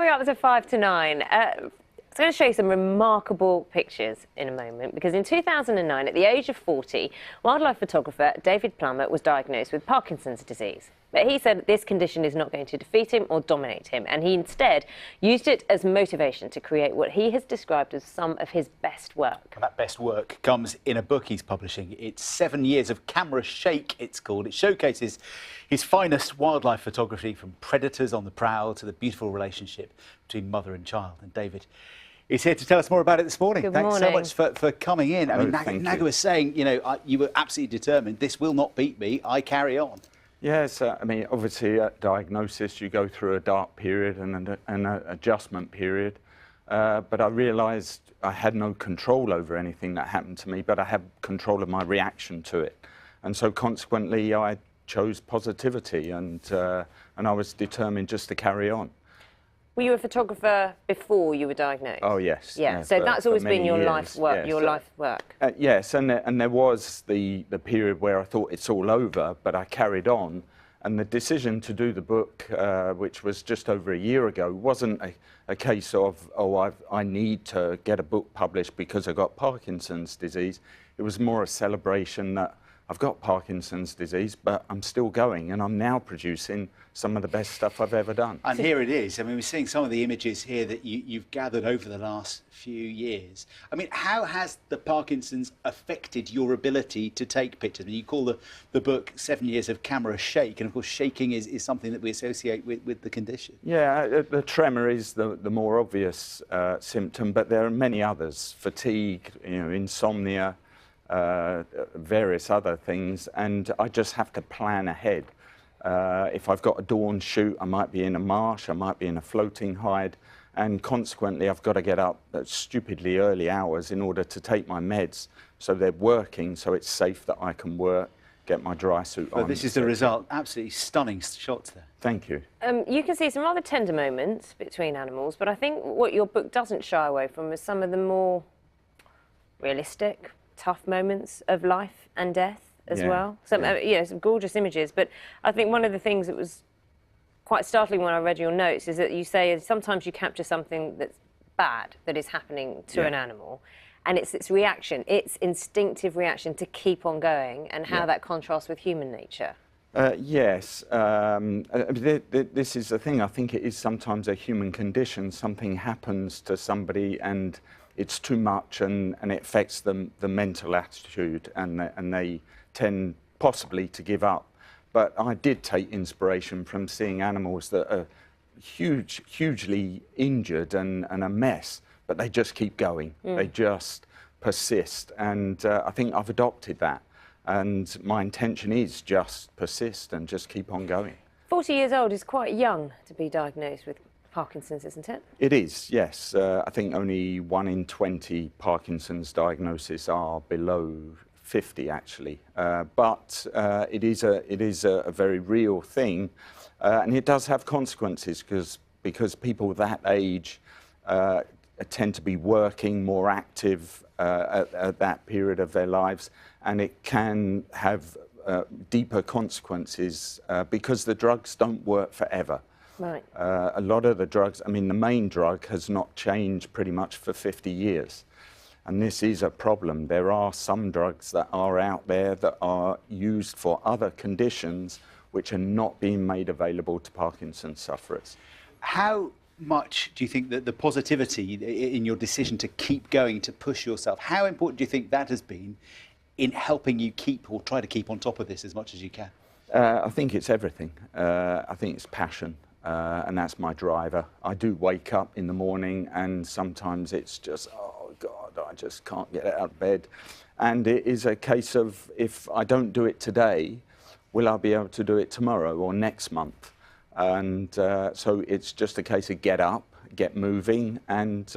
coming up to 5 to 9. I'm going to show you some remarkable pictures in a moment, because in 2009, at the age of 40, wildlife photographer David Plummer was diagnosed with Parkinson's disease. But he said this condition is not going to defeat him or dominate him, and he instead used it as motivation to create what he has described as some of his best work. And that best work comes in a book he's publishing. It's 7 years of camera shake, it's called. It showcases his finest wildlife photography, from predators on the prowl to the beautiful relationship between mother and child. And David is here to tell us more about it this morning. Good Thanks morning. so much for coming in. I mean, Naga was saying, you know, you were absolutely determined. This will not beat me. I carry on. Yes, I mean, obviously at diagnosis you go through a dark period and an adjustment period, but I realised I had no control over anything that happened to me, but I had control of my reaction to it. And so consequently I chose positivity, and I was determined just to carry on. Were you a photographer before you were diagnosed? Oh yes. Yeah, so that's always been your life work. Yes. Your life work. Yes, and there was the period where I thought it's all over, but I carried on. And the decision to do the book, which was just over a year ago, wasn't a case of, oh, I need to get a book published because I got Parkinson's disease. It was more a celebration that I've got Parkinson's disease, but I'm still going, and I'm now producing some of the best stuff I've ever done. And here it is. I mean, we're seeing some of the images here that you've gathered over the last few years. I mean, how has the Parkinson's affected your ability to take pictures? I mean, you call the book 7 Years of Camera Shake, and of course shaking is something that we associate with the condition. Yeah, the tremor is the more obvious symptom, but there are many others. Fatigue, you know, insomnia, various other things, and I just have to plan ahead. If I've got a dawn shoot, I might be in a marsh, I might be in a floating hide, and consequently I've got to get up at stupidly early hours in order to take my meds, so they're working, so it's safe that I can work, get my dry suit on. Well, this is the result. Absolutely stunning shots there. Thank you. You can see some rather tender moments between animals, but I think what your book doesn't shy away from is some of the more realistic, tough moments of life and death as well. Some, some gorgeous images, but I think one of the things that was quite startling when I read your notes is that you say sometimes you capture something that's bad that is happening to an animal, and it's its reaction, its instinctive reaction to keep on going, and how that contrasts with human nature. Yes, this is the thing. I think it is sometimes a human condition. Something happens to somebody and it's too much, and it affects the mental attitude, and they tend possibly to give up. But I did take inspiration from seeing animals that are hugely injured and a mess, but they just keep going. They just persist, and I think I've adopted that. And my intention is just persist and just keep on going. 40 years old is quite young to be diagnosed with Parkinson's, isn't it? It is, yes. I think only 1 in 20 Parkinson's diagnoses are below 50, actually. But it is a very real thing, and it does have consequences because people that age tend to be working, more active at that period of their lives, and it can have deeper consequences because the drugs don't work forever. Right. A lot of the drugs, I mean, the main drug has not changed pretty much for 50 years. And this is a problem. There are some drugs that are out there that are used for other conditions which are not being made available to Parkinson's sufferers. How much do you think that the positivity in your decision to keep going, to push yourself, how important do you think that has been in helping you keep, or try to keep, on top of this as much as you can? I think it's everything. I think it's passion. And that's my driver. I do wake up in the morning and sometimes it's just, oh God, I just can't get out of bed. And it is a case of, if I don't do it today, will I be able to do it tomorrow or next month? And so it's just a case of get up, get moving, and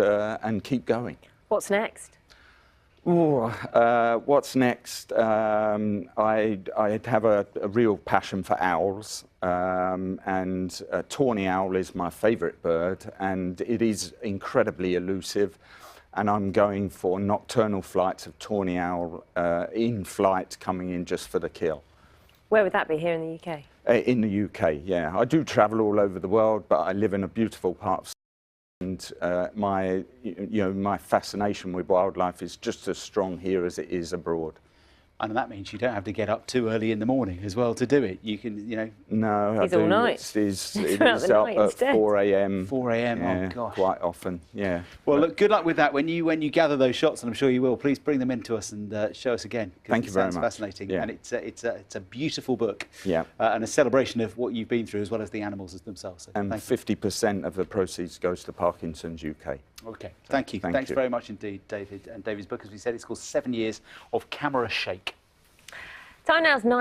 keep going. What's next? What's next? I have a real passion for owls, and a tawny owl is my favourite bird, and it is incredibly elusive, and I'm going for nocturnal flights of tawny owl in flight, coming in just for the kill. Where would that be, here in the UK? In the UK, yeah. I do travel all over the world, but I live in a beautiful part of And my fascination with wildlife is just as strong here as it is abroad. And that means you don't have to get up too early in the morning as well to do it. You can, No, He's I do. all night. It is Throughout the up night at instead. 4 a.m. 4 a.m. Yeah, Oh gosh. quite often. Yeah. Well, look, good luck with that. When you gather those shots, and I'm sure you will, please bring them in to us and show us again. Thank you very much. It sounds fascinating, Yeah. and it's a beautiful book. Yeah. And a celebration of what you've been through as well as the animals themselves. So And thank you. 50% of the proceeds goes to Parkinson's UK. Okay, thank you. Thanks very much indeed, David. And David's book, as we said, it's called 7 Years of Camera Shake. Time now is 9.